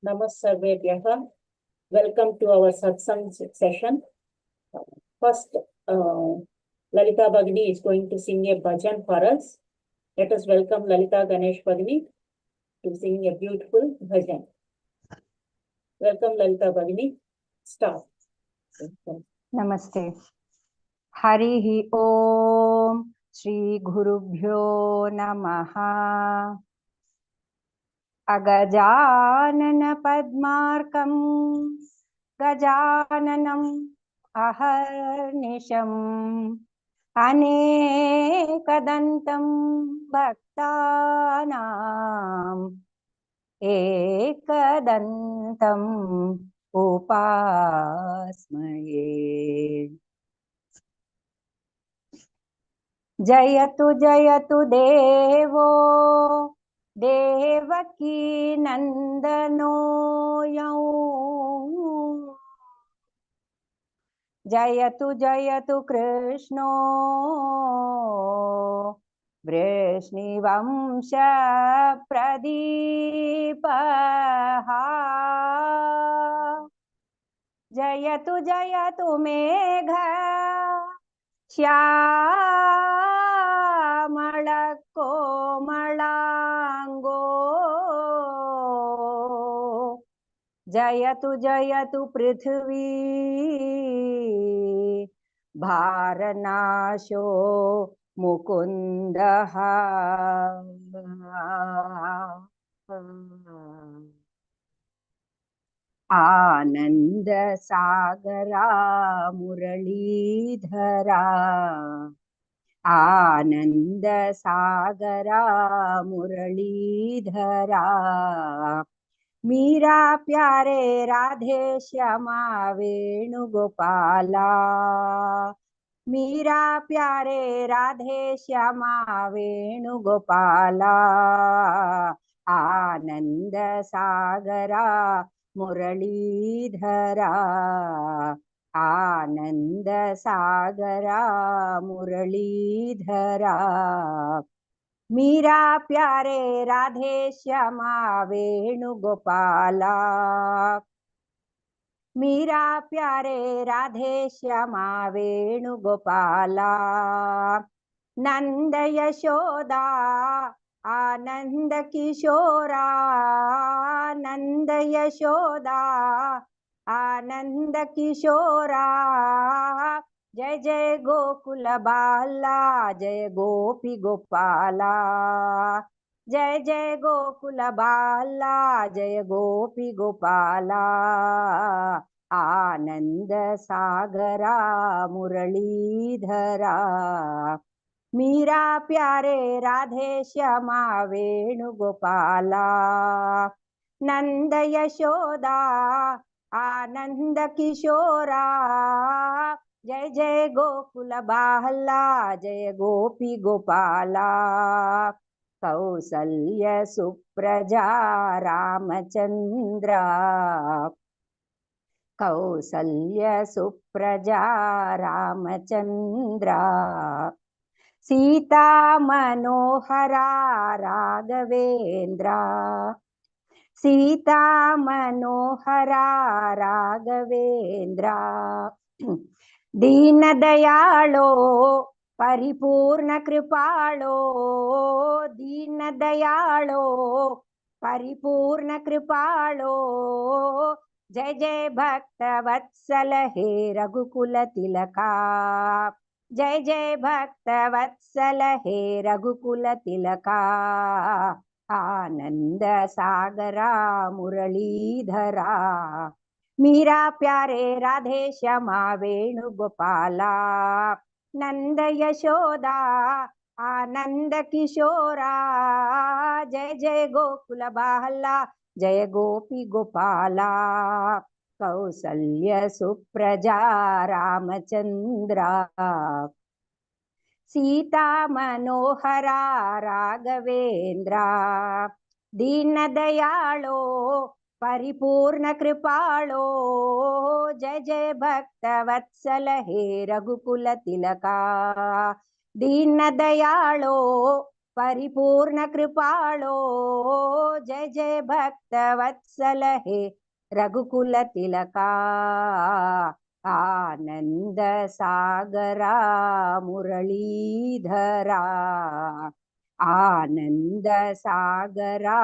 Namaste. Welcome to our satsang session. First, Lalita Bhagini is going to sing a bhajan for us. Let us welcome Lalita Ganesh Bhagini to sing a beautiful bhajan. Welcome, Lalita Bhagini. Start. Namaste. Harihi Om Shri Gurubhyo Namaha. Agajanana Padmarkam Gajananam Aharnisham Anekadantam Bhaktanam Ekadantam Upasmaye. Jayatu Jayatu Devo Devaki Nandano Yau. Jayatu Jayatu Krishno Vrishnivamsha Pradipaha. Jayatu Jayatu Megha Shyamala Komalango. Jayatu Jayatu Prithvi Bharanasho Mukundaha. Ananda Sagara Muralidhara. Ananda Sagara Muralidhara. Meera Pyare Radhe Shyama Venugopala. Meera Pyare Radhe Shyama Venugopala. Ananda Sagara Muralidhara. Ananda Sagara Muralidhara. Meera Pyare Radhe Shyama Venugopala. Meera Pyare Radhe Shyama Venugopala. Nanda Yashoda Ananda Kishora. Nanda Yashoda Ananda Kishora. Jai Jai Gokula Bala, Jai Gopi Gopala. Jai Jai Gokula Bala, Jai Gopi Gopala. Ananda Sagara Muralidhara. Meera Pyare Radhe Shyama Venugopala. Nanda Yashoda Ananda Kishora. Jai Jai Gokula Bala, Jai Gopi Gopala. Kausalya Supraja Ramachandra. Kausalya Supraja Ramachandra. Sita Manohara Raghavendra. Sita Manohara Raghavendra. Dina Dayalo Paripurna Kripalo. Dina Dayalo Paripurna Kripalo. Jai Jai Bhakta Vatsala He Raghukula Tilaka. Jai Jai Bhakta Vatsala He Raghukula Tilaka. Ananda Sagara Muralidhara. Meera Pyare Radhe Shyama Venugopala. Nanda Yashoda Ananda Kishora. Jai Jai Gokula Bala, Jai Gopi Gopala. Kausalya Supraja Ramachandra. Sita Manohara Raghavendra. Dina Dayalo Paripurna Kripalo. Jai Jai Bhakta Vatsala He Raghukula Tilaka. Dina Dayalo परिपूर्ण कृपालो जय जय भक्त वत्सल हे रघुकुल तिलका आनंद सागरा मुरलीधरा आनंद सागरा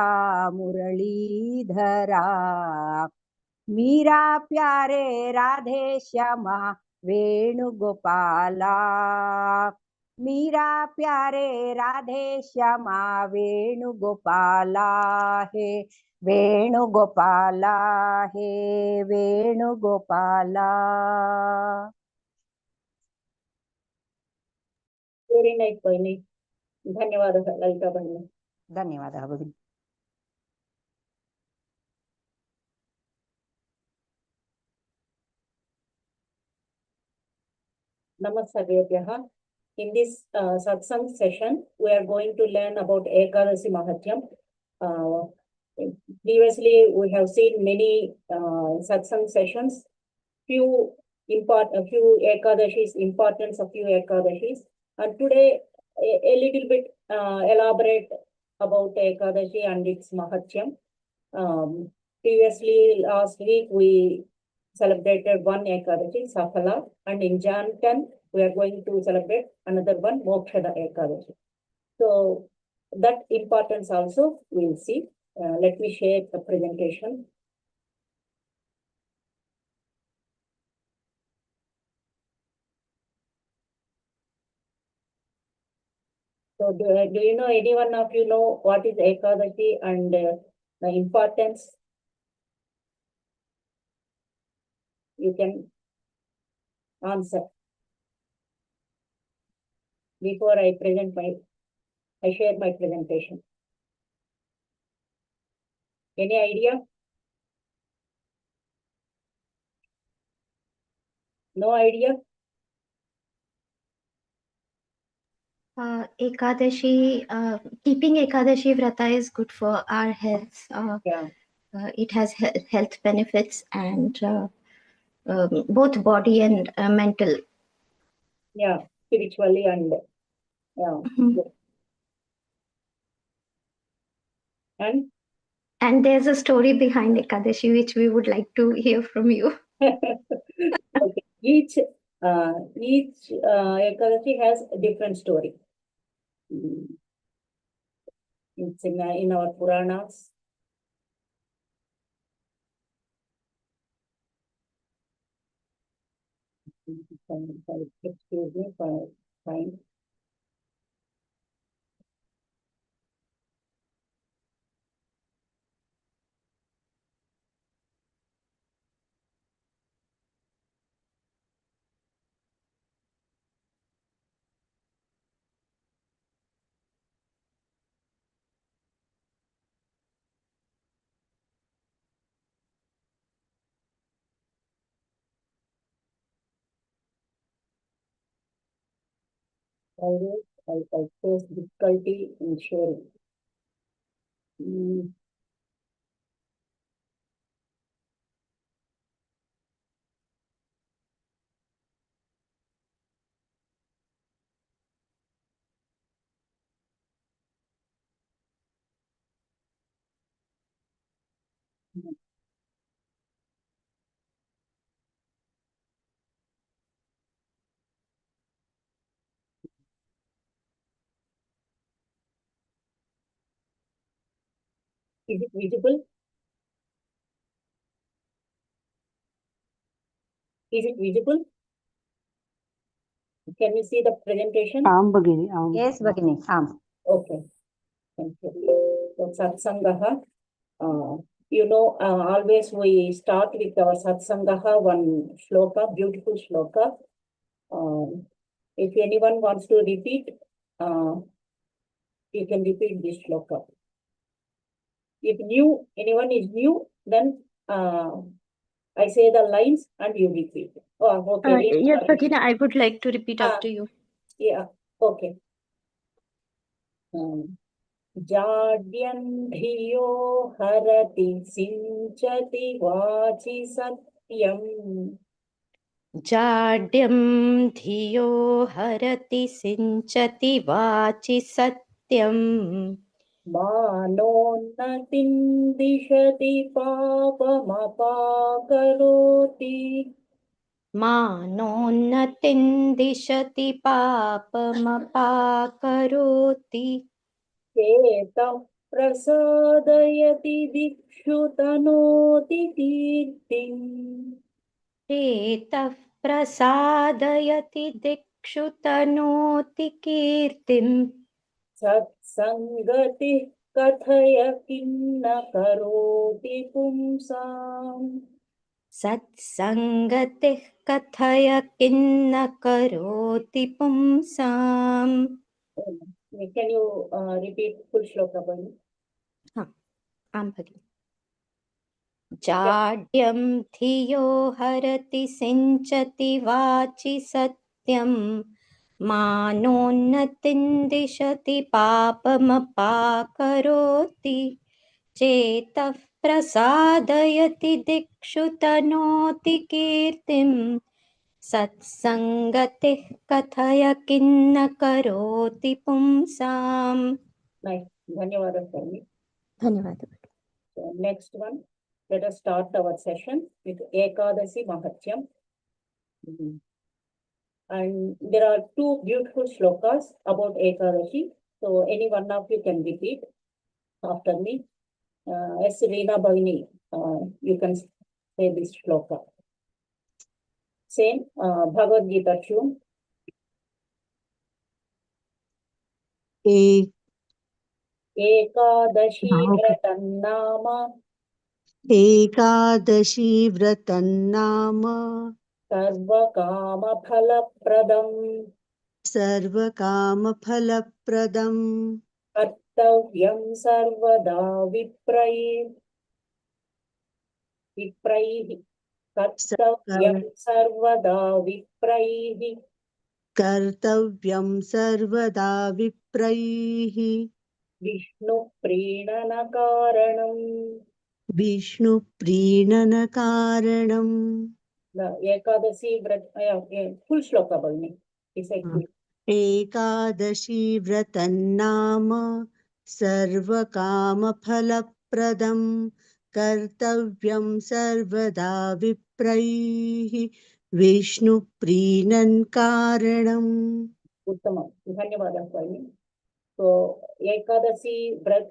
मुरलीधरा मीरा प्यारे राधे श्यामा वेणुगोपाला मीरा प्यारे राधे श्यामा वेणुगोपाला हे वेणुगोपाला हे वेणुगोपाला. Very nice, Bhagini. धन्यवादः ललिता भगिनी. धन्यवादः भगिनी. Namaste. In this satsang session, we are going to learn about Ekadashi Mahatmyam. Previously, we have seen many satsang sessions, few Ekadashis, importance of few Ekadashis, and today a little bit elaborate about Ekadashi and its Mahatmyam. Previously, last week, we celebrated one Ekadashi, Safala, and in Jan 10, we are going to celebrate another one, Mokshada Ekadashi. So that importance also we will see. Let me share the presentation. So do you know, any one of you know what is Ekadashi and the importance? You can answer. Before I share my presentation. Any idea? No idea? Ekadashi, keeping Ekadashi Vrata is good for our health. Yeah. It has health benefits and both body and mental. Yeah, spiritually and yeah. And there's a story behind Ekadashi which we would like to hear from you. Okay. Each Ekadashi has a different story. It's in our Puranas. Excuse me for time. Always I face difficulty in sharing. Is it visible? Is it visible? Can you see the presentation? Yes, Bhagini. Okay. Thank you. So Satsangaha. You know, always we start with our Satsangaha, one shloka, beautiful shloka. If anyone wants to repeat, you can repeat this shloka. If anyone is new, then I say the lines and you repeat. Oh, okay. Yes, Bhagina, I would like to repeat after you. Yeah, okay. Jadyan dhiyo harati sinchati vachi satyam. Jadyam dhiyo harati sinchati vachi satyam. सत्यम् मानोन्नतिं दिशति पापमपाकरोति मानोन्नतिं दिशति पापमपाकरोति चेतः प्रसादयति दिक्षु तनोति कीर्तिम् चेतः प्रसादयति दिक्षु तनोति कीर्तिम् सत्सङ्गतिः कथय किन्न करोति पुंसाम् सत्सङ्गतिः कथय किन्न करोति पुंसाम् Can you repeat full shloka, Bhagini? आं भगिनि जाड्यं धियो हरति सिञ्चति वाचि सत्यं मानोन्नतिं दिशति पापमपाकरोति चेतः प्रसादयति दिक्षु तनोति कीर्तिं सत्सङ्गतिः कथय किन्न करोति पुंसाम् Nice. Dhanyavadas, Bhagini. धन्यवादः So next one, let us start our session with Ekadashi Mahatmyam. And there are two beautiful shlokas about Ekadashi. So any one of you can repeat after me. As Reena Bhagini, you can say this shloka. Same Bhagavad Gita tune. Ekadashi Vratannama Ekadashi व्रतन्नाम Sarvakama Phalapradam सर्वकामफलप्रदम् Kartavyam Sarvada Vipraihi Kartavyam Sarvada Vipraihi कर्तव्यं सर्वदा विप्रैः Vishnu Prinana Karanam. विष्णुप्रीणनकारणम् The Ekadashi Vrat, full shloka Bhagini. It's like Ekadashi व्रतन्नाम सर्वकामफलप्रदम् कर्तव्यं सर्वदा विप्रैः विष्णुप्रीणन् कारणम् Uttama. Dhanyavadas, Bhagini. So Ekadashi Vrat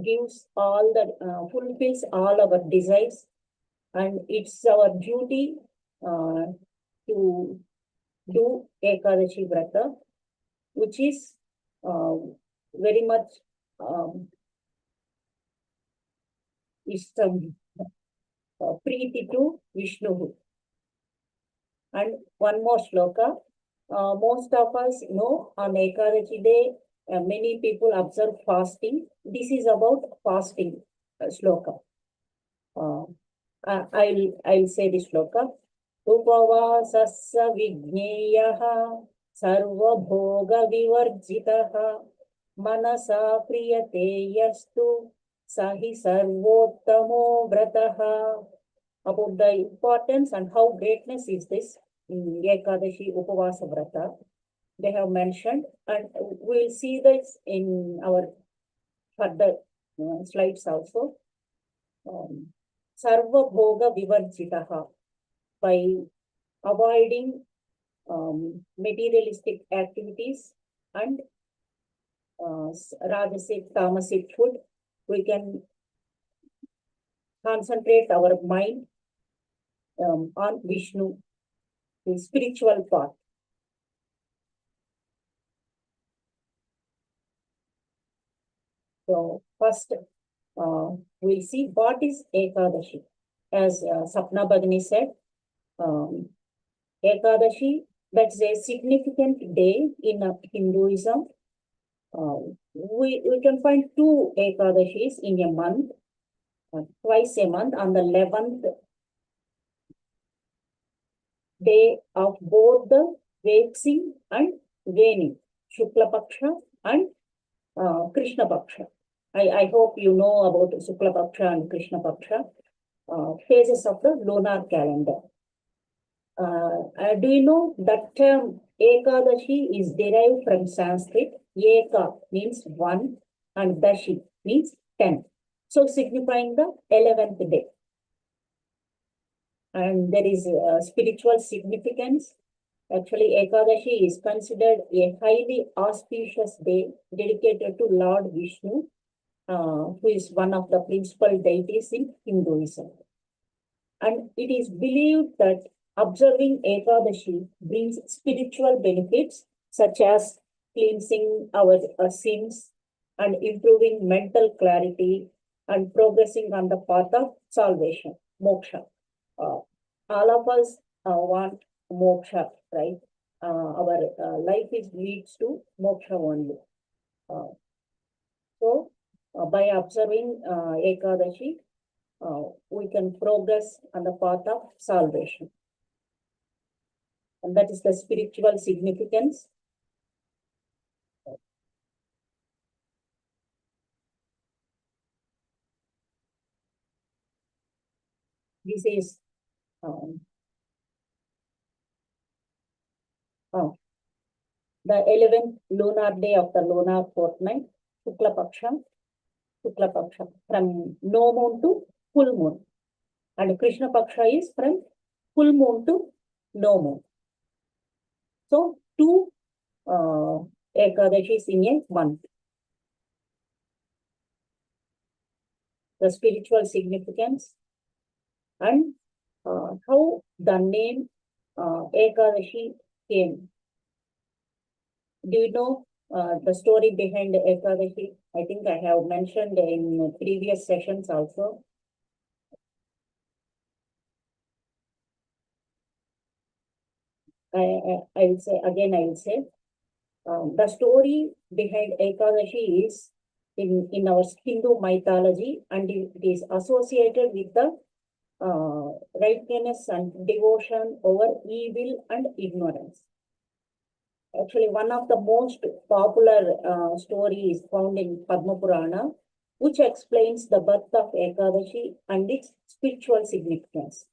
gives all the fulfills all our desires, and it's our duty to do Ekadashi Vrata, which is very much Preeti to Vishnu. And one more shloka. Most of us know on Ekadashi day, many people observe fasting. This is about fasting shloka. I'll say this shloka. Upavasassa vigneyaha sarvabhoga vivarjitaha manasa priyate yastu sahi sarvottamo vrataha. About the importance and how greatness is this in Ekadashi Upavasa Vrata, they have mentioned, and we'll see this in our further slides also. Sarva Bhoga Vivarjitaha, by avoiding materialistic activities and Rajasic, Tamasic food, we can concentrate our mind on Vishnu, the spiritual path. So first, we'll see what is Ekadashi. As Sapna Bhagini said, Ekadashi, that's a significant day in Hinduism. We can find two Ekadashis in a month, twice a month, on the 11th day of both the Veksing and Veni, Shukla Paksha and Krishna Paksha. I hope you know about Shukla Paksha and Krishna Paksha, phases of the lunar calendar. Do you know that term Ekadashi is derived from Sanskrit? Eka means 1 and Dashi means 10. So signifying the 11th day. And there is spiritual significance. Actually, Ekadashi is considered a highly auspicious day dedicated to Lord Vishnu, who is one of the principal deities in Hinduism. And it is believed that observing Ekadashi brings spiritual benefits such as cleansing our sins and improving mental clarity and progressing on the path of salvation, moksha. All of us want moksha, right? Our life leads to moksha only. So, by observing Ekadashi, we can progress on the path of salvation. And that is the spiritual significance. This is the 11th lunar day of the lunar fortnight, Shukla Paksha, from no moon to full moon. And Krishna Paksha is from full moon to no moon. So, 2 Ekadashis in a month. The spiritual significance and how the name Ekadashi came. Do you know the story behind Ekadashi? I think I have mentioned in previous sessions also. I will say again. I will say the story behind Ekadashi is in our Hindu mythology, and it is associated with the righteousness and devotion over evil and ignorance. Actually, one of the most popular stories is found in Padma Purana, which explains the birth of Ekadashi and its spiritual significance.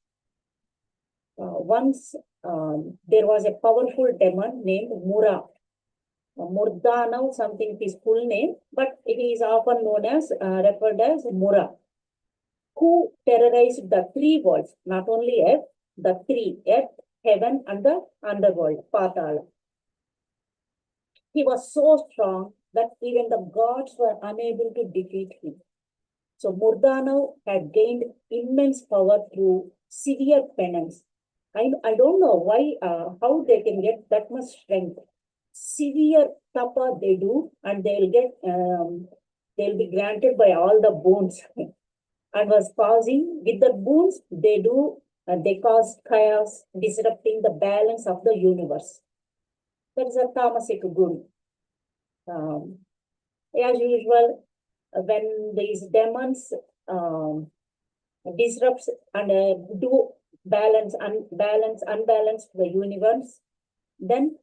Once there was a powerful demon named Mura. Murdana, something his full name, but he is often known as, referred as Mura, who terrorized the 3 worlds, not only earth, the 3, earth, heaven, and the underworld, Patala. He was so strong that even the gods were unable to defeat him. So Murdana had gained immense power through severe penance. I don't know why, how they can get that much strength. Severe tapa they do, and they'll be granted by all the boons. And was causing, with the boons, they cause chaos, disrupting the balance of the universe. That is a tamasic gun. As usual, when these demons disrupts and do unbalance the universe, then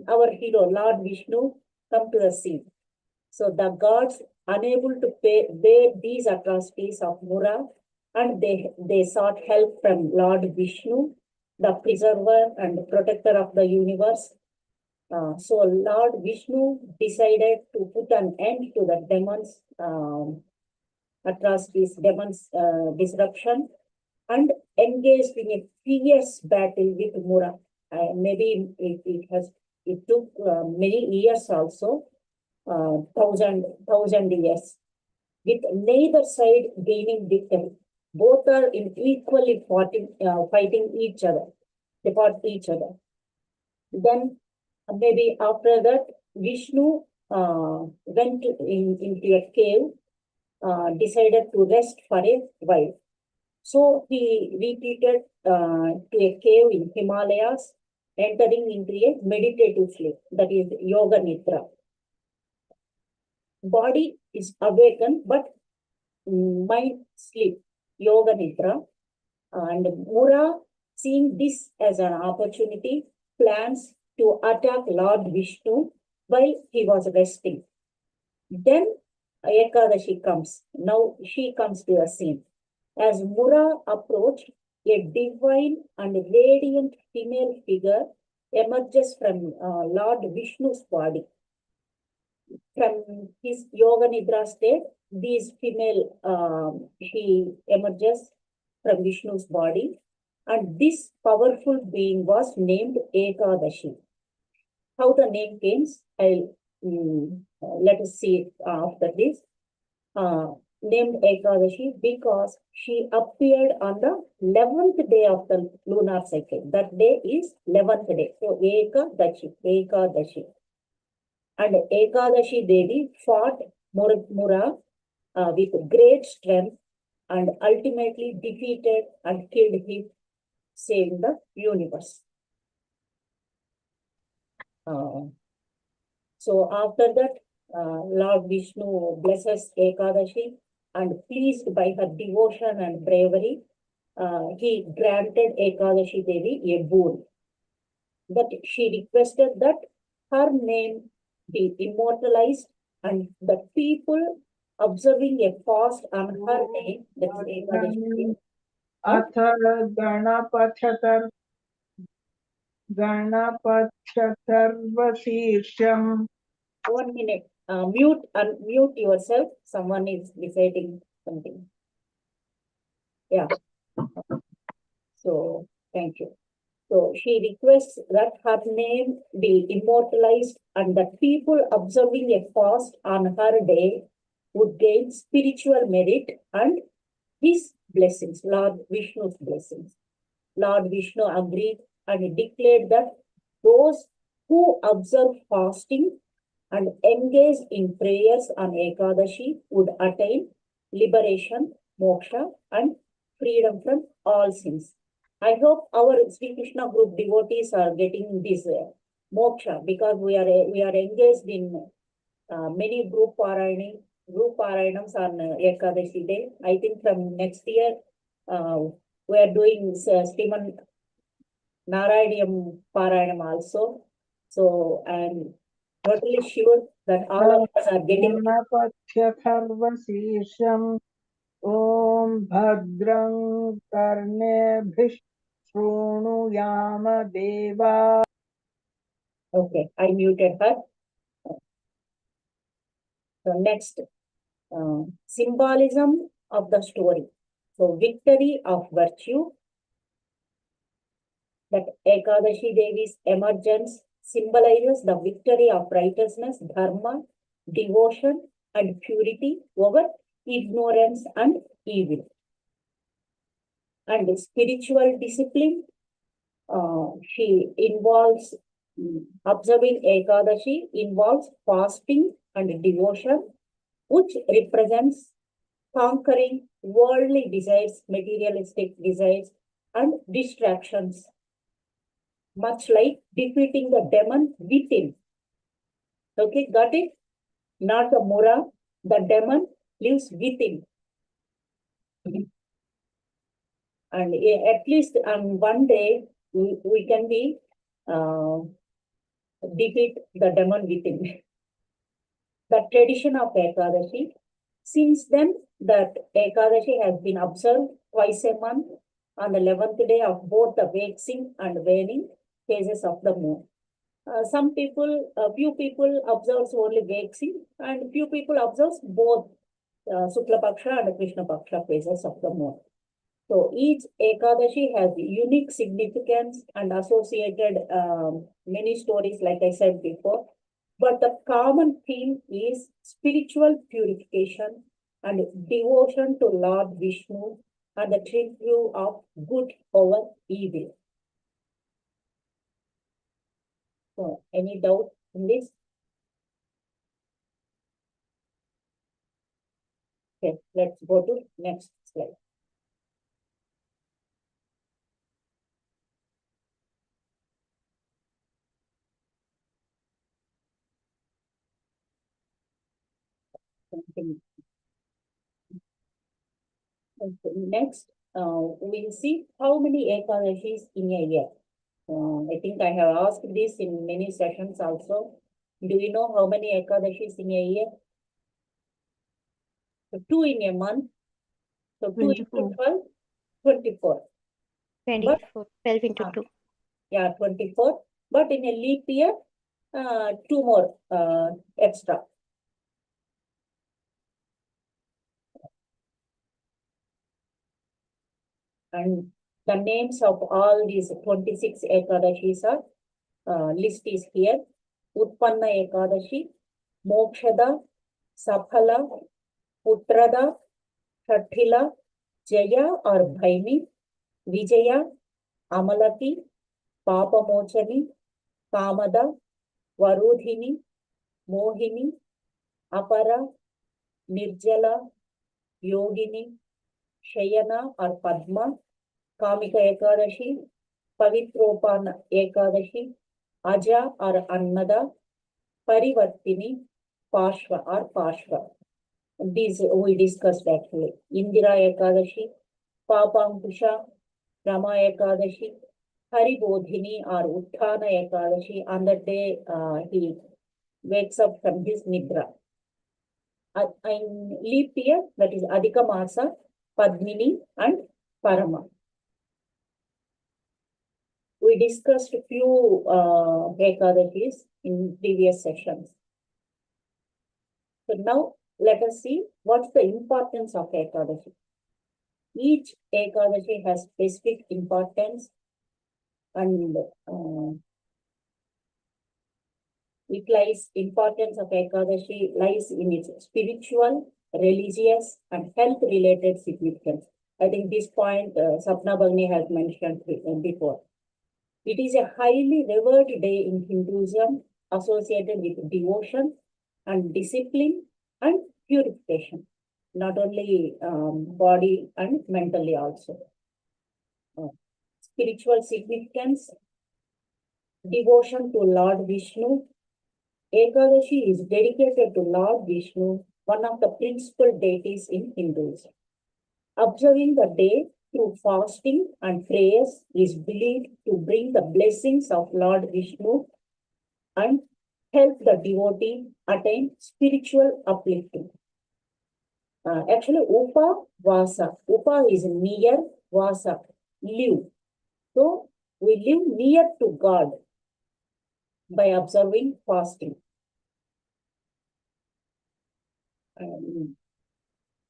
our hero, Lord Vishnu, come to the scene. So the gods, unable to bear these atrocities of Mura, and they sought help from Lord Vishnu, the preserver and protector of the universe. So Lord Vishnu decided to put an end to the demons' atrocities, demons' disruption, and engaged in a fierce battle with Mura. Maybe it took many years also, 1,000 years, with neither side gaining victory. Both are equally fighting each other. They fought each other. Then maybe after that, Vishnu went into a cave, decided to rest for a while. So he retreated to a cave in Himalayas, entering into a meditative sleep, that is Yoga Nidra. Body is awakened, but mind sleep, Yoga Nidra. And Mura, seeing this as an opportunity, plans to attack Lord Vishnu while he was resting. Then Ekadashi comes. Now she comes to the scene. As Mura approached, a divine and radiant female figure emerges from Lord Vishnu's body. from his yoga nidra state, these female, she emerges from Vishnu's body, and this powerful being was named Ekadashi. How the name came, let us see it after this. Named Ekadashi because she appeared on the 11th day of the lunar cycle. That day is 11th day. So Ekadashi. And Ekadashi Devi fought Mura with great strength and ultimately defeated and killed him, saving the universe. So after that, Lord Vishnu blesses Ekadashi, and pleased by her devotion and bravery, he granted Ekadashi Devi a boon. That she requested that her name be immortalized and that people observing a fast on her name, that is Ekadashi Devi. अथ गणपत्यथर्वशीर्षम् 1 minute. Unmute yourself. Someone is reciting something. Yeah. So, thank you. So, she requests that her name be immortalized and that people observing a fast on her day would gain spiritual merit and his blessings, Lord Vishnu's blessings. Lord Vishnu agreed and declared that those who observe fasting and engage in prayers on Ekadashi would attain liberation, moksha, and freedom from all sins. I hope our Sri Krishna group devotees are getting this moksha, because we are engaged in many group paranams on Ekadashi day. I think from next year we are doing Smt.Radharani Paranam also. So I'm totally sure that all of us are getting. गणपत्यथर्वशीर्षम् ॐ भद्रं कर्णेभिः शृणुयाम देवा. Okay, I muted her. So next, symbolism of the story. So victory of virtue. That Ekadashi Devi's emergence symbolizes the victory of righteousness, dharma, devotion, and purity over ignorance and evil. And spiritual discipline, she involves observing Ekadashi involves fasting and devotion, which represents conquering worldly desires, materialistic desires, and distractions, much like defeating the demon within. Okay, got it? Not the Mura, the demon lives within. And at least on one day, we can be defeat the demon within. The tradition of Ekadashi, since then that Ekadashi has been observed twice a month on the 11th day of both the waxing and waning phases of the moon. Some people, few people observes only waxing, and few people observes both Shukla Paksha and Krishna Paksha phases of the moon. So each Ekadashi has unique significance and associated many stories, like I said before. But the common theme is spiritual purification and devotion to Lord Vishnu and the true of good over evil. So, any doubt in this? Okay, let's go to next slide. Next, we'll see how many Ekadashis in a year. I think I have asked this in many sessions also. Do you know how many Ekadashis in a year? So 2 in a month. So 2 into 12, 24. 24, 12 into 2. Yeah, 24. But in a leap year, 2 more extra. And the names of all these 26 Ekadashis are list is here. Utpanna Ekadashi, Mokshada, Saphala, Putrada, Shathila, Jaya or Bhaimi, Vijaya, Amalati, Papamochani, Kamada, Varudhini, Mohini, Apara, Nirjala, Yogini, Shayana or Padma, Kamika Ekadashi, Pavitropana Ekadashi, Aja or Annada, Parivartini, Pashva or Pashva. These we discussed actually. Indira Ekadashi, Papankusha, Rama Ekadashi, Haribodhini or Utthana Ekadashi. On that day, he wakes up from his Nidra. In leap year, that is Adhika Masa, Padmini and Parama. We discussed a few Ekadashis in previous sessions. So now let us see what's the importance of Ekadashi. Each Ekadashi has specific importance and importance of Ekadashi lies in its spiritual, religious and health related significance. I think this point Smt.Radharani has mentioned before. It is a highly revered day in Hinduism associated with devotion and discipline and purification, not only body and mentally also. Spiritual significance, devotion to Lord Vishnu. Ekadashi is dedicated to Lord Vishnu, one of the principal deities in Hinduism. Observing the day through fasting and prayers is believed to bring the blessings of Lord Vishnu and help the devotee attain spiritual uplifting. Actually, Upa Vasa. Upa is near, Vasa, live. So, we live near to God by observing fasting.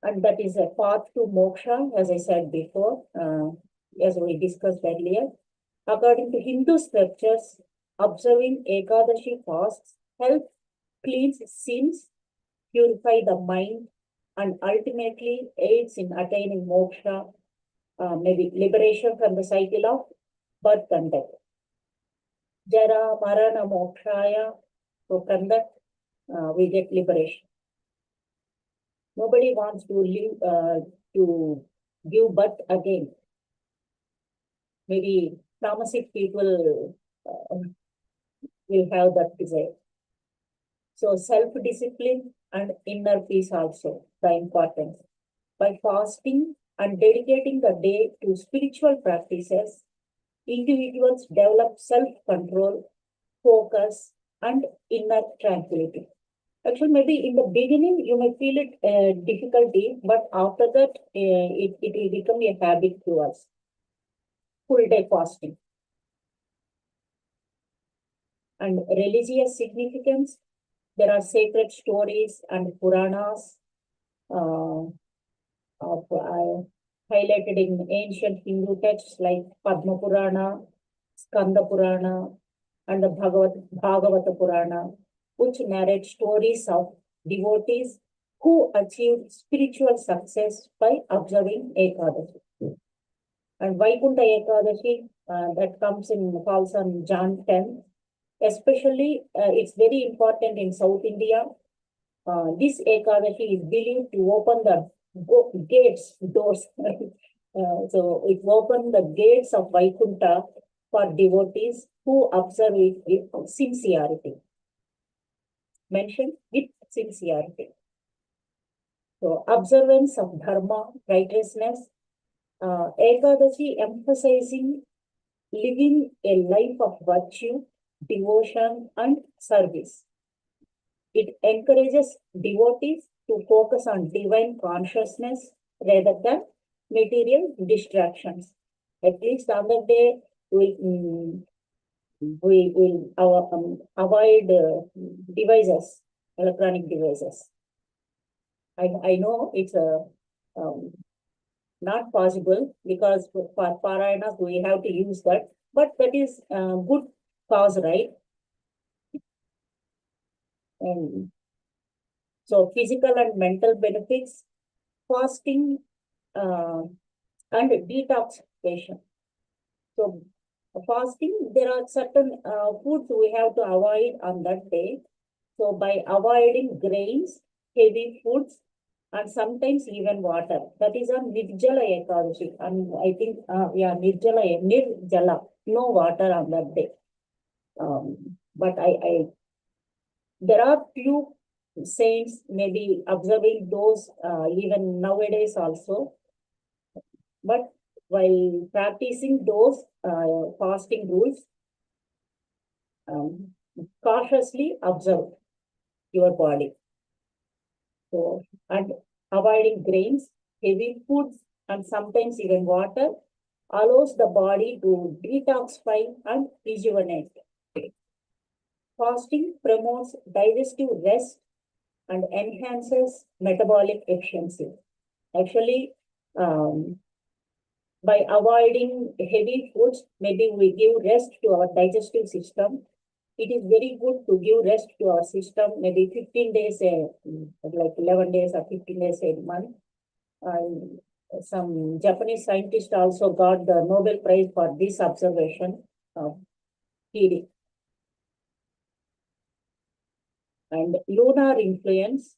And that is a path to moksha, as I said before, as we discussed earlier. According to Hindu scriptures, observing Ekadashi fasts help cleanse sins, purify the mind, and ultimately aids in attaining moksha, maybe liberation from the cycle of birth and death. Jara, Marana, Mokshaya. So from that, we get liberation. Nobody wants to live, to give birth again. Maybe tamasic people will have that desire. So self-discipline and inner peace also, the importance. By fasting and dedicating the day to spiritual practices, individuals develop self-control, focus, and inner tranquility. Actually, maybe in the beginning, you may feel it difficulty, but after that, it will become a habit to us. Full day fasting. And religious significance, there are sacred stories and Puranas highlighted in ancient Hindu texts like Padma Purana, Skanda Purana, and the Bhagavata Purana, which narrate stories of devotees who achieved spiritual success by observing Ekadashi. And Vaikuntha Ekadashi, that falls on Jan 10. Especially, it's very important in South India. This Ekadashi is believed to open the doors. So it opened the gates of Vaikuntha for devotees who observe it with sincerity. Mentioned with sincerity. So observance of dharma, righteousness, Ekadashi emphasizing living a life of virtue, devotion, and service. It encourages devotees to focus on divine consciousness rather than material distractions. At least on that day, we will avoid devices, electronic devices. I know it's a not possible because for Parayanas we have to use that, but that is good cause, right? And so physical and mental benefits, fasting and detoxification. So fasting, there are certain foods we have to avoid on that day. So by avoiding grains, heavy foods, and sometimes even water. That is on Nirjala Ekadashi. And I think, Nirjala, no water on that day. But there are few saints maybe observing those even nowadays also. But while practicing those fasting rules, cautiously observe your body. So, and avoiding grains, heavy foods, and sometimes even water allows the body to detoxify and rejuvenate. Fasting promotes digestive rest and enhances metabolic efficiency. Actually, by avoiding heavy foods, maybe we give rest to our digestive system. It is very good to give rest to our system, maybe 15 days, like 11 days or 15 days a month. And some Japanese scientists also got the Nobel Prize for this observation of healing. And lunar influence.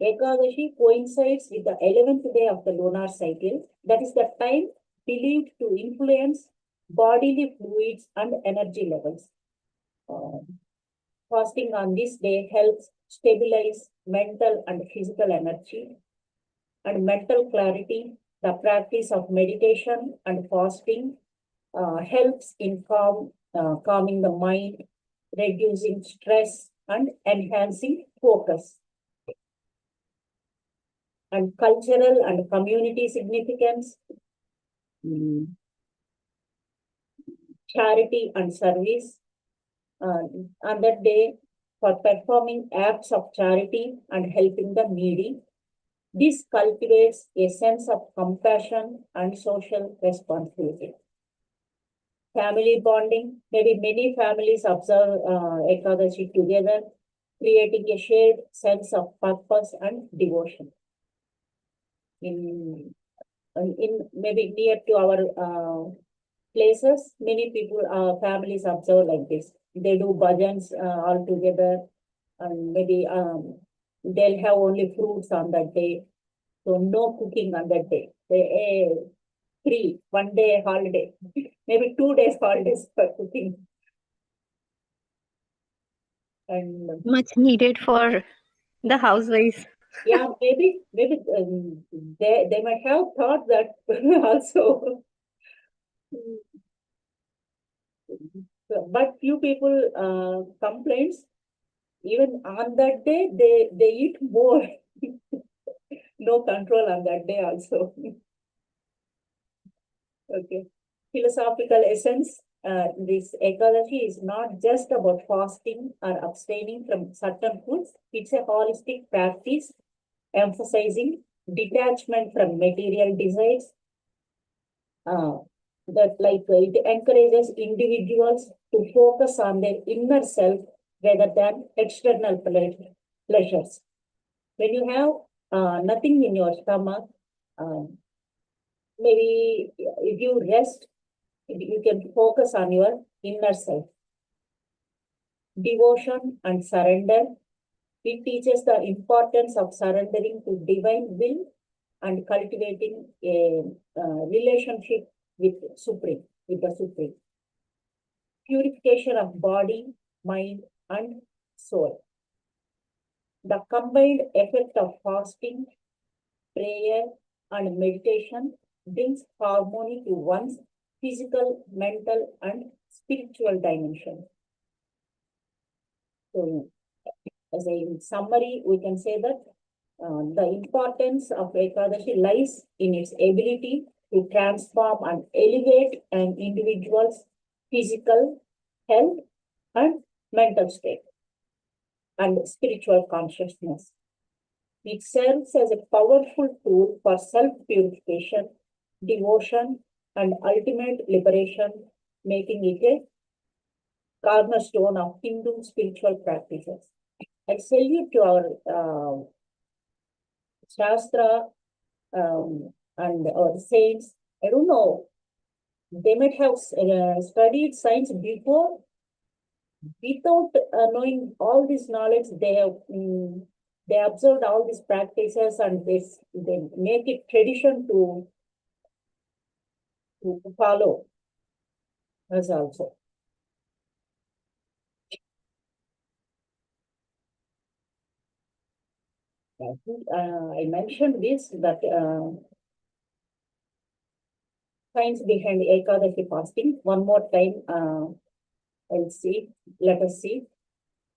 Ekadashi coincides with the 11th day of the lunar cycle. That is the time believed to influence bodily fluids and energy levels. Fasting on this day helps stabilize mental and physical energy and mental clarity. The practice of meditation and fasting helps in calming the mind, reducing stress, and enhancing focus. And cultural and community significance, charity and service. On that day, for performing acts of charity and helping the needy. This cultivates a sense of compassion and social responsibility. Family bonding, maybe many families observe Ekadashi together, creating a shared sense of purpose and devotion. In maybe near to our places, many people, families observe like this. They do bhajans all together, and maybe they'll have only fruits on that day. So no cooking on that day. They free, 1 day holiday, maybe 2 days holidays for cooking. And Much needed for the housewives. yeah, maybe they might have thought that also. But few people complains, even on that day, they eat more. No control on that day also. Okay. Philosophical essence. This Ekadashi is not just about fasting or abstaining from certain foods. It's a holistic practice emphasizing detachment from material desires. That it encourages individuals to focus on their inner self rather than external pleasures. When you have nothing in your stomach, maybe if you rest, you can focus on your inner self. Devotion and surrender. It teaches the importance of surrendering to divine will and cultivating a relationship with the Supreme. Purification of body, mind, and soul. The combined effect of fasting, prayer, and meditation brings harmony to one's physical, mental, and spiritual dimension. So, as a summary, we can say that the importance of Ekadashi lies in its ability to transform and elevate an individual's physical health and mental state and spiritual consciousness. It serves as a powerful tool for self-purification devotion, and ultimate liberation, making it a cornerstone of Hindu spiritual practices. I salute to our Shastra and our saints. I don't know, they might have studied science before. Without knowing all this knowledge, they observed all these practices and they make it tradition to follow us also. I mentioned this, that science behind Ekadashi fasting. One more time, let us see.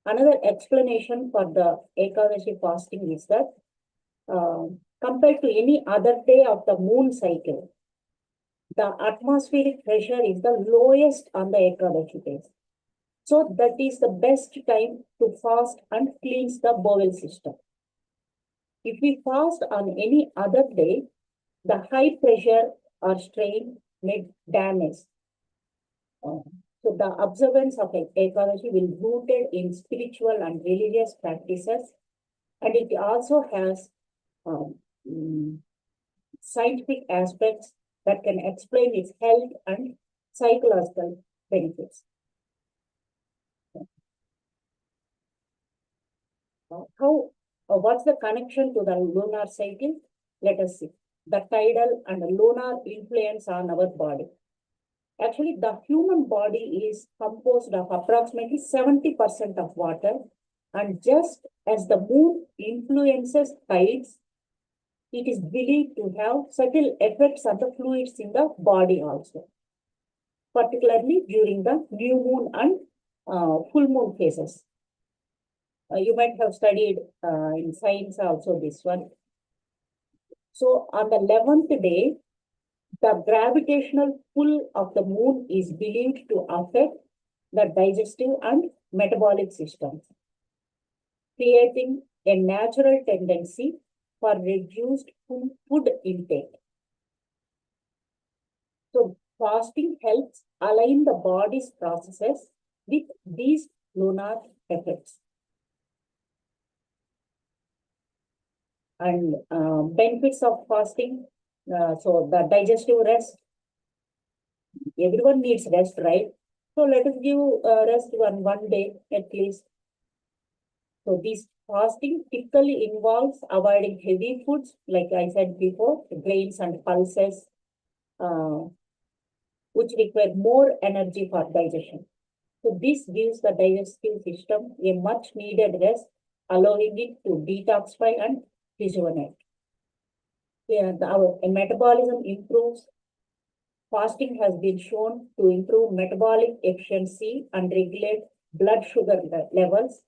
Another explanation for the Ekadashi fasting is that compared to any other day of the moon cycle, the atmospheric pressure is the lowest on the Ekadashi days. So that is the best time to fast and cleanse the bowel system. If we fast on any other day, the high pressure or strain may damage. So the observance of Ekadashi will be rooted in spiritual and religious practices, and it also has scientific aspects that can explain its health and psychological benefits. What's the connection to the lunar cycle? Let us see. The tidal and lunar influence on our body. Actually, the human body is composed of approximately 70% of water, and just as the moon influences tides, it is believed to have subtle effects on the fluids in the body also, particularly during the new moon and full moon phases. You might have studied in science also this one. So on the 11th day, the gravitational pull of the moon is believed to affect the digestive and metabolic systems, creating a natural tendency for reduced food intake. So fasting helps align the body's processes with these lunar effects. And benefits of fasting. So the digestive rest. Everyone needs rest, right? So let us give rest one day at least. So this fasting typically involves avoiding heavy foods, like I said before, grains and pulses, which require more energy for digestion. So this gives the digestive system a much needed rest, allowing it to detoxify and rejuvenate. Our metabolism improves. Fasting has been shown to improve metabolic efficiency and regulate blood sugar levels,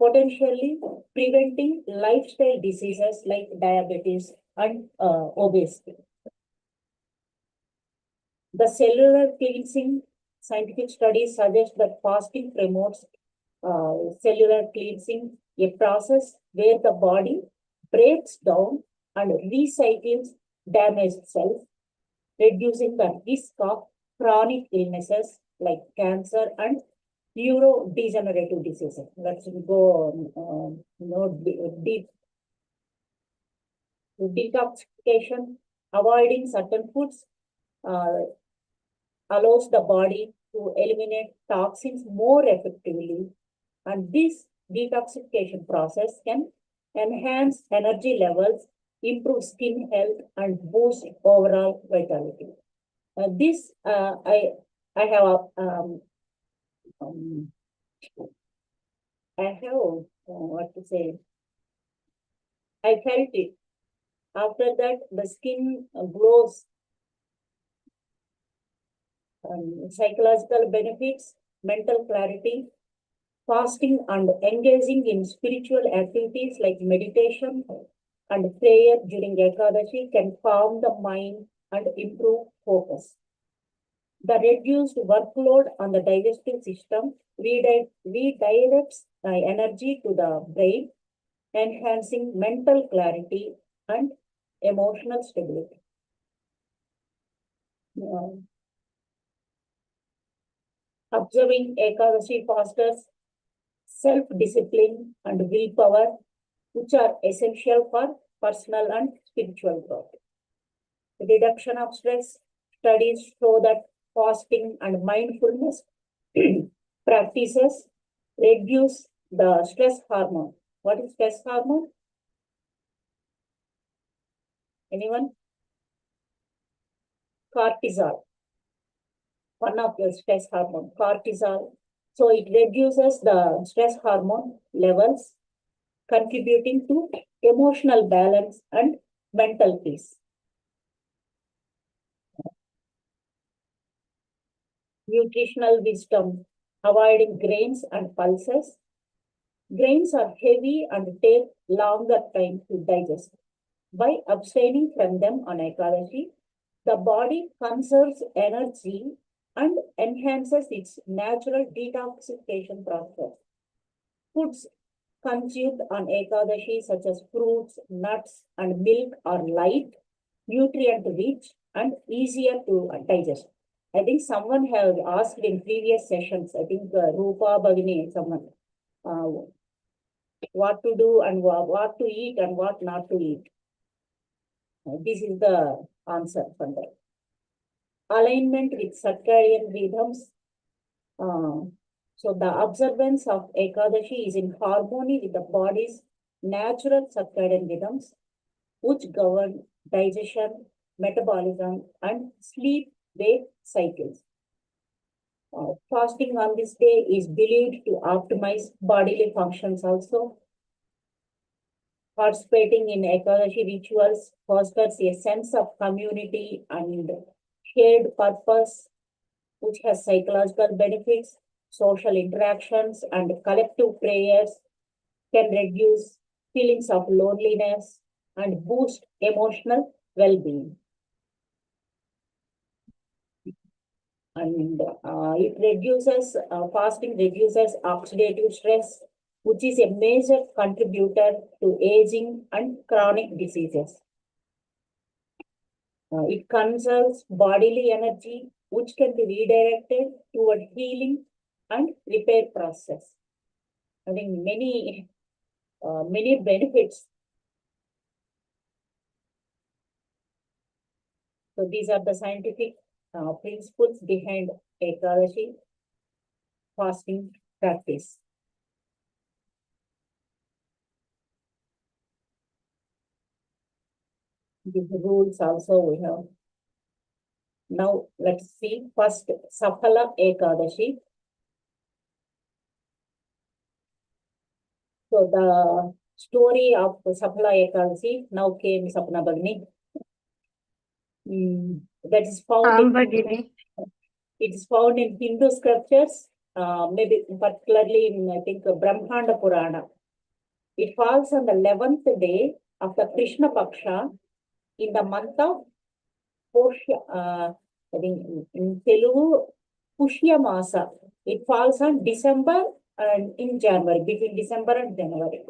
potentially preventing lifestyle diseases like diabetes and obesity. The cellular cleansing, scientific studies suggest that fasting promotes cellular cleansing, a process where the body breaks down and recycles damaged cells, reducing the risk of chronic illnesses like cancer and neurodegenerative diseases. Let's go deep. Detoxification, avoiding certain foods allows the body to eliminate toxins more effectively, and this detoxification process can enhance energy levels, improve skin health, and boost overall vitality. I have what to say. I felt it. After that, the skin glows. Psychological benefits, mental clarity, fasting and engaging in spiritual activities like meditation and prayer during Ekadashi can calm the mind and improve focus. The reduced workload on the digestive system redirects energy to the brain, enhancing mental clarity and emotional stability. Uh, Observing Ekadashi fosters self-discipline and willpower, which are essential for personal and spiritual growth. Reduction of stress. Studies show that fasting and mindfulness practices reduce the stress hormone. What is stress hormone? Anyone? Cortisol. One of the stress hormone, cortisol. So it reduces the stress hormone levels, contributing to emotional balance and mental peace. Nutritional wisdom, avoiding grains and pulses. Grains are heavy and take longer time to digest. By abstaining from them on Ekadashi, the body conserves energy and enhances its natural detoxification process. Foods consumed on Ekadashi, such as fruits, nuts, and milk, are light, nutrient rich, and easier to digest. I think someone has asked in previous sessions, I think Rupa Bhagini, someone, what to do and what to eat and what not to eat. This is the answer for that. Alignment with circadian rhythms. So the observance of Ekadashi is in harmony with the body's natural circadian rhythms, which govern digestion, metabolism, and sleep-wake cycles. Fasting on this day is believed to optimize bodily functions also. Participating in Ekadashi rituals fosters a sense of community and shared purpose, which has psychological benefits. Social interactions and collective prayers can reduce feelings of loneliness and boost emotional well-being. And fasting reduces oxidative stress, which is a major contributor to aging and chronic diseases. It conserves bodily energy, which can be redirected toward healing and repair process. I think many benefits. So these are the scientific principles behind Ekadashi fasting practice. These rules also we have. Now let's see first Sapala Ekadashi. So the story of Sapala Ekadashi now came Sapna Bhagini. That is found Bhagini. it is found in Hindu scriptures, maybe particularly in, I think, Brahmanda Purana. It falls on the 11th day of the Krishna Paksha in the month of Pushya, I think in Telugu, Pushya Masa. It falls on December and in January, between December and January.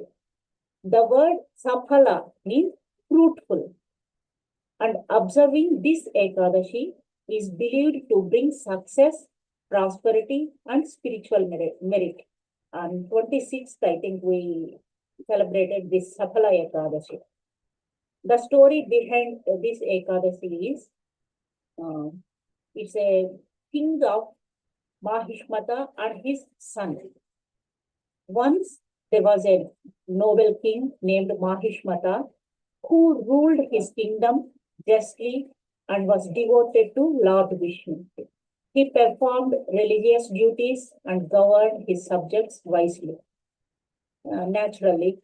The word Sapala means fruitful. And observing this Ekadashi is believed to bring success, prosperity, and spiritual merit. On 26th, I think we celebrated this Sapala Ekadashi. The story behind this Ekadashi is, it's a king of Mahishmata and his son. Once there was a noble king named Mahishmata who ruled his kingdom justly and was devoted to Lord Vishnu. He performed religious duties and governed his subjects wisely. Naturally,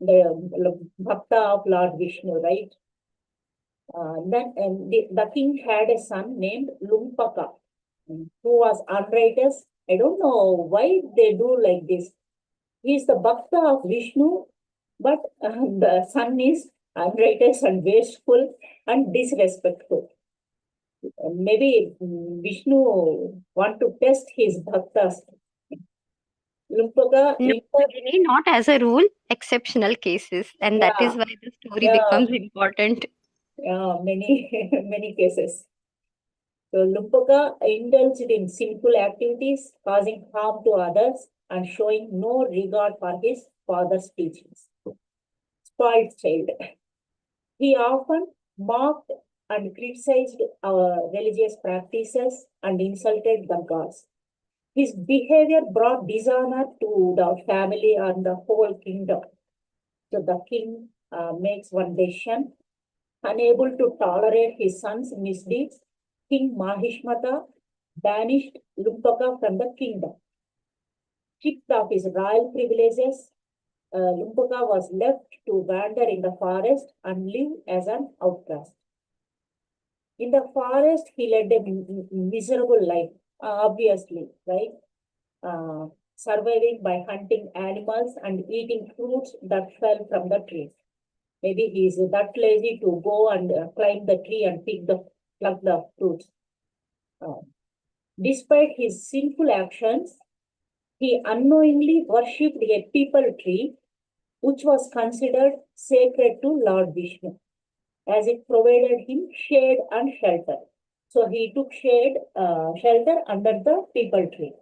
the Bhakta of Lord Vishnu, right? Then the king had a son named Lumpaka, who was unrighteous. I don't know why they do like this. He is the Bhakta of Vishnu, but the son is unrighteous and wasteful and disrespectful. Maybe Vishnu want to test his bhaktas. Lumpaka, No, Bhagini, not as a rule, exceptional cases. And that is why the story Yeah. becomes important. many many cases. So Lumpaka indulged in sinful activities, causing harm to others and showing no regard for his father's teachings. Spoiled child. He often mocked and criticized our religious practices and insulted the gods. His behavior brought dishonor to the family and the whole kingdom. So the king makes one decision. Unable to tolerate his son's misdeeds, King Mahishmata banished Lumpaka from the kingdom. Stripped of his royal privileges, Lumpaka was left to wander in the forest and live as an outcast. In the forest, he led a miserable life, obviously, right? Surviving by hunting animals and eating fruits that fell from the trees. Maybe he is that lazy to go and climb the tree and pluck the fruits. Despite his sinful actions, he unknowingly worshipped a peepal tree, which was considered sacred to Lord Vishnu, as it provided him shade and shelter. So he took shelter under the peepal tree.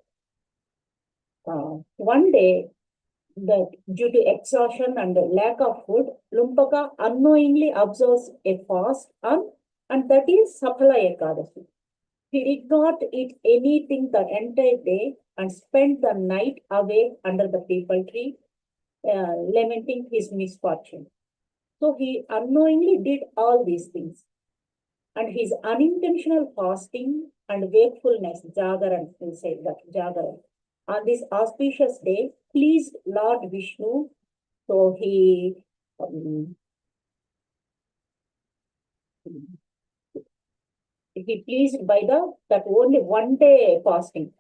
One day, due to exhaustion and lack of food, Lumpaka unknowingly observes a fast, and that is Sapala Ekadashi. He did not eat anything the entire day and spent the night away under the peepal tree, lamenting his misfortune. So he unknowingly did all these things. And his unintentional fasting and wakefulness, Jagaran, we say that, Jagaran, on this auspicious day pleased Lord Vishnu. So he pleased by that only one day fasting,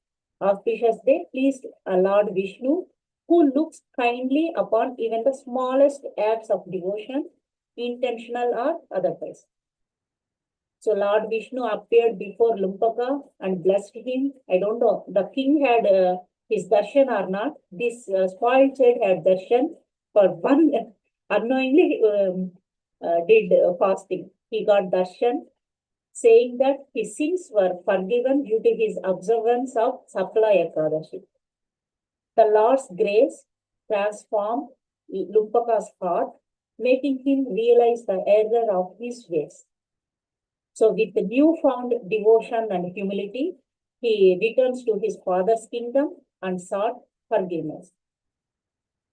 auspicious day, pleased Lord Vishnu, who looks kindly upon even the smallest acts of devotion, intentional or otherwise. So Lord Vishnu appeared before Lumpaka and blessed him. I don't know, the king had his darshan or not. This spoiled child had darshan for one, unknowingly did fasting. He got darshan, saying that his sins were forgiven due to his observance of Sapala Ekadashi. The Lord's grace transformed Lumpaka's heart, making him realize the error of his ways. So with the newfound devotion and humility, he returns to his father's kingdom and sought forgiveness.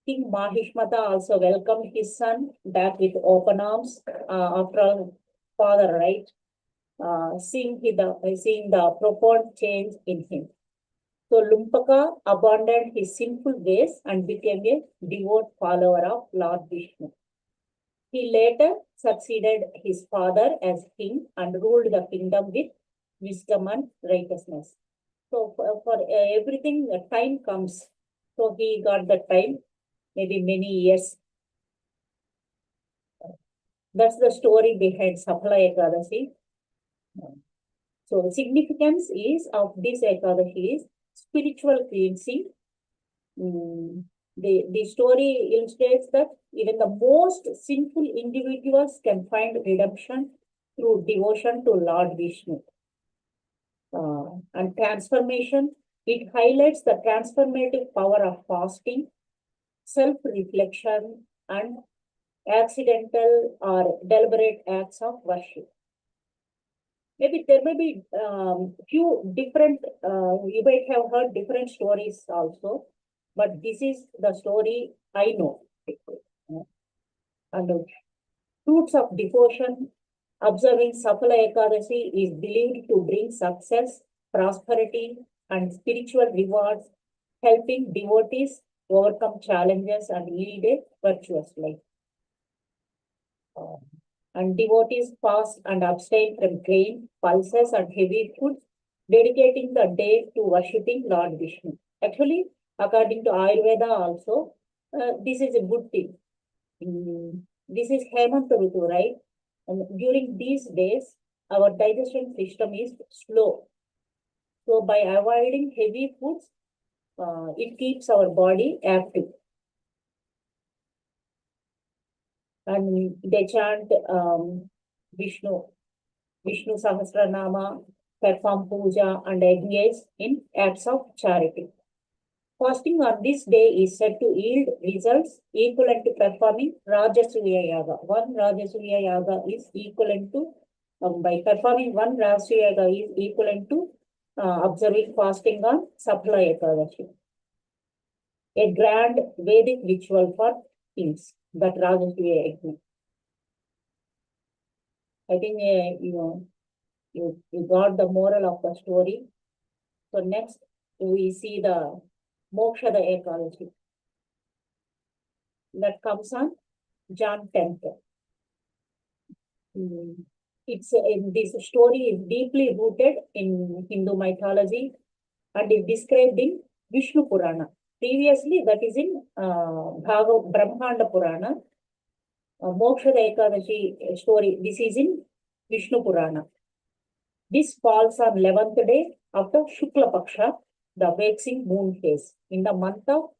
King Mahishmata also welcomed his son back with open arms, after all, father, right? Seeing the profound change in him. So Lumpaka abandoned his sinful ways and became a devout follower of Lord Vishnu. He later succeeded his father as king and ruled the kingdom with wisdom and righteousness. So for everything, time comes. So he got the time, maybe many years. That's the story behind Sapala Ekadashi. So significance is of this Ekadashi is spiritual cleansing. The story illustrates that even the most sinful individuals can find redemption through devotion to Lord Vishnu. And transformation, it highlights the transformative power of fasting, self-reflection, and accidental or deliberate acts of worship. Maybe there may be few different, you might have heard different stories also, but this is the story I know. And the fruits of devotion, observing Sapala Ekadashi is believed to bring success, prosperity, and spiritual rewards, helping devotees overcome challenges and lead a virtuous life. And devotees fast and abstain from grain, pulses, and heavy foods, dedicating the day to worshipping Lord Vishnu. Actually, according to Ayurveda also, this is a good thing. This is Hemant Rutu, right? And during these days, our digestion system is slow. So by avoiding heavy foods, it keeps our body active. And they chant Vishnu Sahasranama perform puja and engage in acts of charity. Fasting on this day is said to yield results equivalent to performing Rajasuya Yaga. One Rajasuya Yaga is equivalent to, by performing one Rajasuya Yaga is equivalent to observing fasting on Sapla Ekadashi. A grand Vedic ritual for kings, that Rajasuya Yagna. I think you got the moral of the story. So next we see the Mokshada Ekadashi. That comes on Jan 10th. This story is deeply rooted in Hindu mythology and is described in Vishnu Purana. Previously, that is in Brahmanda Purana. Mokshada Ekadashi story, this is in Vishnu Purana. This falls on 11th day after Shukla Paksha, the waxing moon phase, in the month of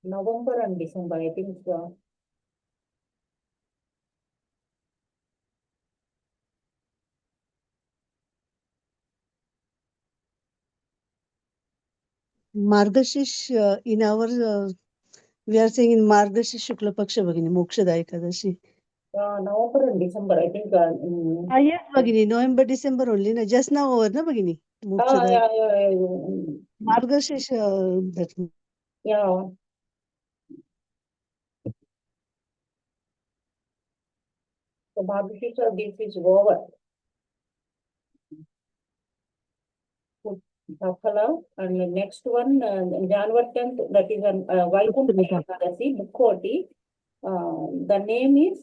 November and December, I think. Margashish, in our, we are saying in Margashish Shukla Paksha Bhagini, Mokshada Ekadashi. November and December, I think. Yes, Bhagini, November, December only, na, just now over, na Bhagini? Mokshada. Yeah. Margashish, that. Yeah. So Bhagashisha, this is over. Sakala, and the next one, January 10th, that is an Vaikuntha Ekadasi, Mukkoti. The name is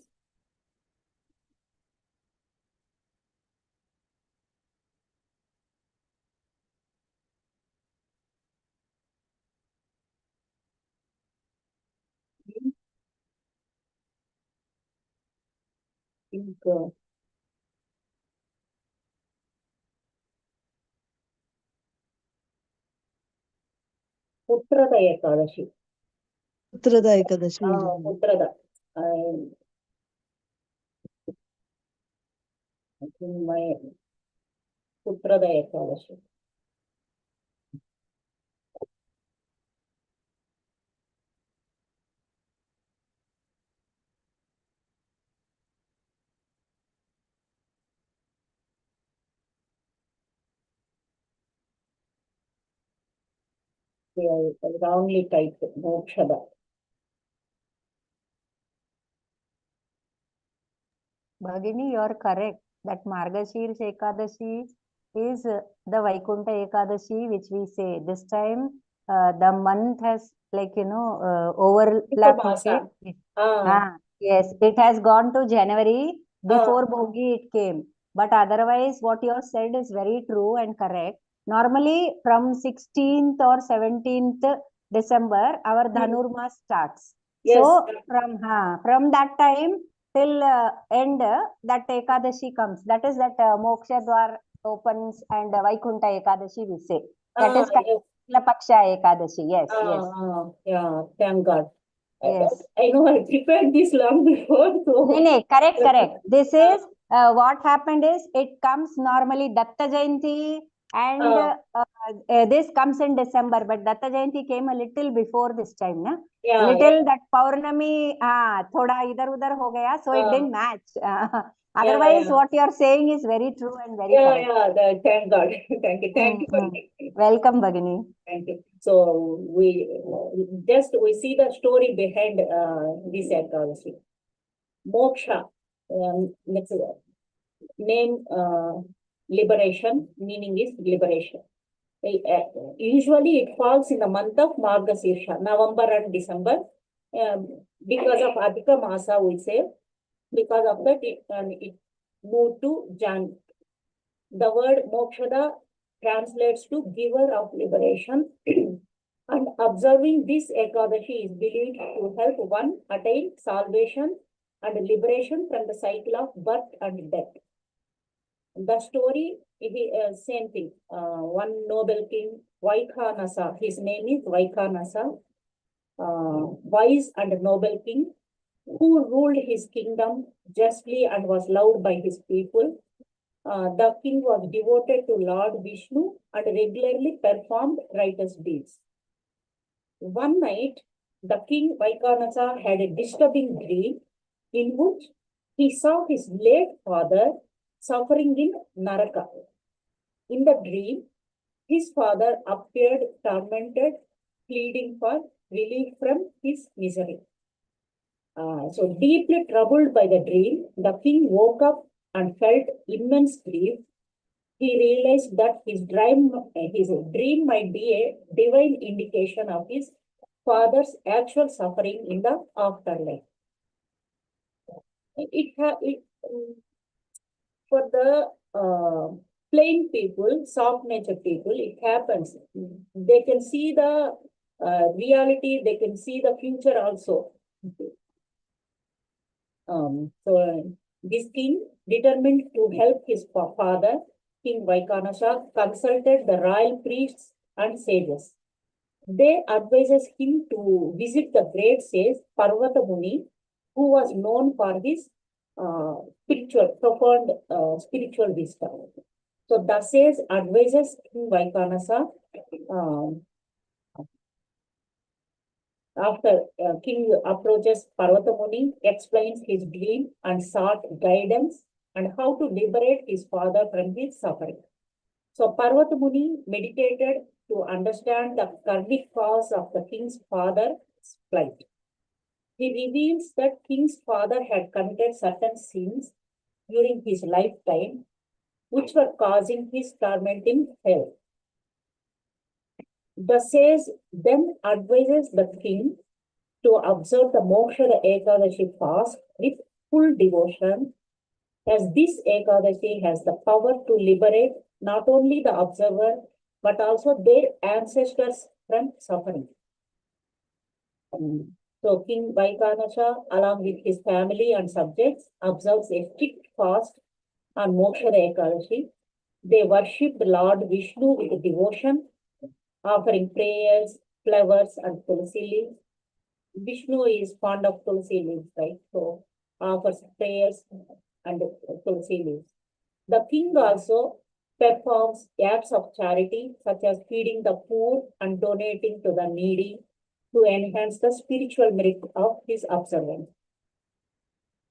Putrada Ekadashi. Putrada Ekadashi. Putrada. My Putrada Ekadashi. They are wrongly typed, Mokshada. Bhagini, you're correct that Margashir Ekadashi is the Vaikuntha Ekadashi, which we say this time the month has overlapped. Okay? Yes, it has gone to January before Bhogi it came. But otherwise, what you have said is very true and correct. Normally, from 16th or 17th December, our Dhanurmas starts. Yes. So, from that time till end, that Ekadashi comes. That is that Moksha Dwar opens and Vaikuntha Ekadashi we say. That is Shukla Paksha Ekadashi. Yes, yes. Yeah, thank God. Yes. I know I prepared this long before. So. No, correct. This is what happened is it comes normally Datta Jayanti and this comes in December, but Datta Jayanti came a little before this time, na? That Paurnami thoda idhar udhar ho gaya, so it didn't match. Otherwise, what you are saying is very true and very correct. Thank God. Thank you. Welcome, Bhagini. Thank you. So we see the story behind this Ekadashi. Moksha, name liberation, meaning is liberation. Usually it falls in the month of Margasirsha, November and December, because of Adhika Masa, we say. Because of that, it moved to Jan. The word Mokshada translates to giver of liberation. And observing this Ekadashi is believed to help one attain salvation and liberation from the cycle of birth and death. The story is same thing. One noble king, Vaikhanasa, his name is Vaikhanasa, wise and noble king, who ruled his kingdom justly and was loved by his people. The king was devoted to Lord Vishnu and regularly performed righteous deeds. One night, the king Vaikanasa had a disturbing dream in which he saw his late father suffering in Naraka. In the dream, his father appeared tormented, pleading for relief from his misery. So deeply troubled by the dream, the king woke up and felt immense grief. He realized that his dream might be a divine indication of his father's actual suffering in the afterlife. For the plain people, soft nature people, it happens. They can see the reality, they can see the future also. So this king, determined to help his father, King Vaikanasa, consulted the royal priests and sages. They advises him to visit the great sage Parvatamuni, who was known for his profound spiritual wisdom. So the sage advises King Vaikanasa. After king approaches Parvatamuni, explains his dream and sought guidance and how to liberate his father from his suffering. So Parvatamuni meditated to understand the karmic cause of the king's father's plight. He reveals that king's father had committed certain sins during his lifetime, which were causing his torment in hell. The sage then advises the king to observe the Moksha Ekadashi fast with full devotion, as this Ekadashi has the power to liberate not only the observer but also their ancestors from suffering. So King Vaikanasa, along with his family and subjects, observes a strict fast on Moksha Ekadashi. They worshipped Lord Vishnu with devotion, offering prayers, flowers, and tulsi leaves. Vishnu is fond of tulsi leaves, right? So offers prayers and tulsi leaves. The king also performs acts of charity, such as feeding the poor and donating to the needy, to enhance the spiritual merit of his observance.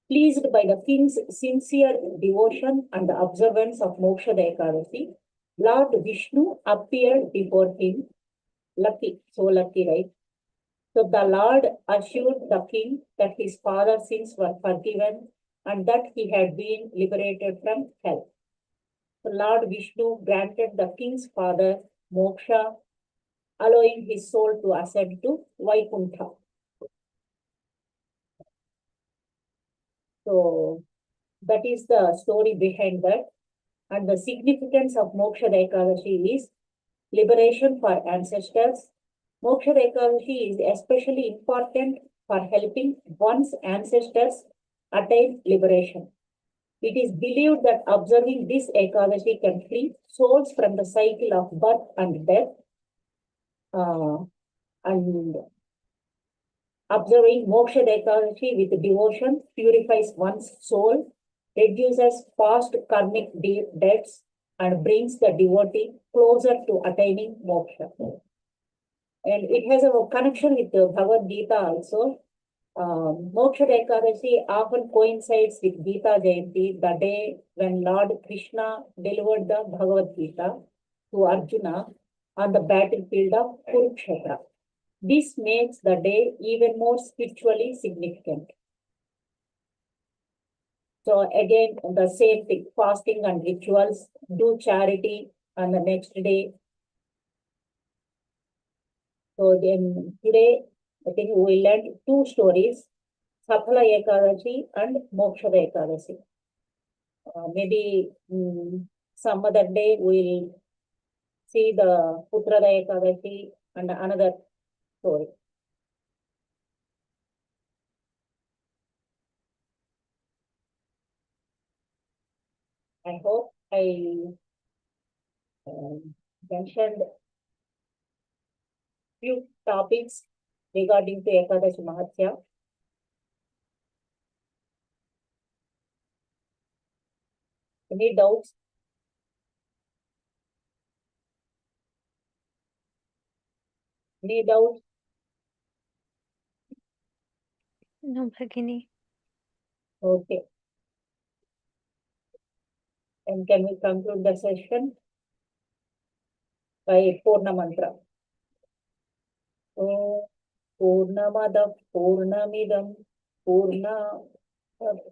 Pleased by the king's sincere devotion and the observance of Moksha Ekadashi, Lord Vishnu appeared before him. Lucky, so lucky, right? So the Lord assured the king that his father's sins were forgiven and that he had been liberated from hell. So Lord Vishnu granted the king's father moksha, allowing his soul to ascend to Vaikuntha. So that is the story behind that. And the significance of Moksha Ekadashi is liberation for ancestors. Moksha Ekadashi is especially important for helping one's ancestors attain liberation. It is believed that observing this Ekadashi can free souls from the cycle of birth and death. And observing Moksha Ekadashi with devotion purifies one's soul, reduces past karmic debts, and brings the devotee closer to attaining moksha. And it has a connection with the Bhagavad Gita also. Moksha Ekadashi often coincides with Gita Jayanti, the day when Lord Krishna delivered the Bhagavad Gita to Arjuna on the battlefield of Kurukshetra. This makes the day even more spiritually significant. So again, the same thing, fasting and rituals, do charity on the next day. So then today, I think we learned two stories, Saphala Ekadashi and Moksha Ekadashi. Maybe some other day we'll see the Putrada Ekadashi and another story. I hope I mentioned few topics regarding to Ekadashi Mahatmyam. Any doubts? Any doubts? No, Bhagini. Okay. And can we conclude the session by Purna Mantra? Om Purnamada Purnamidam Purna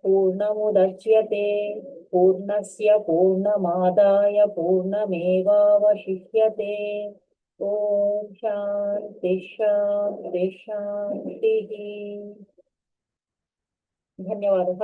Purnamudachyate Purnasya Purnamadaya Purnamevavashishyate. Om Shanti Shanti Shanti. धन्यवाद.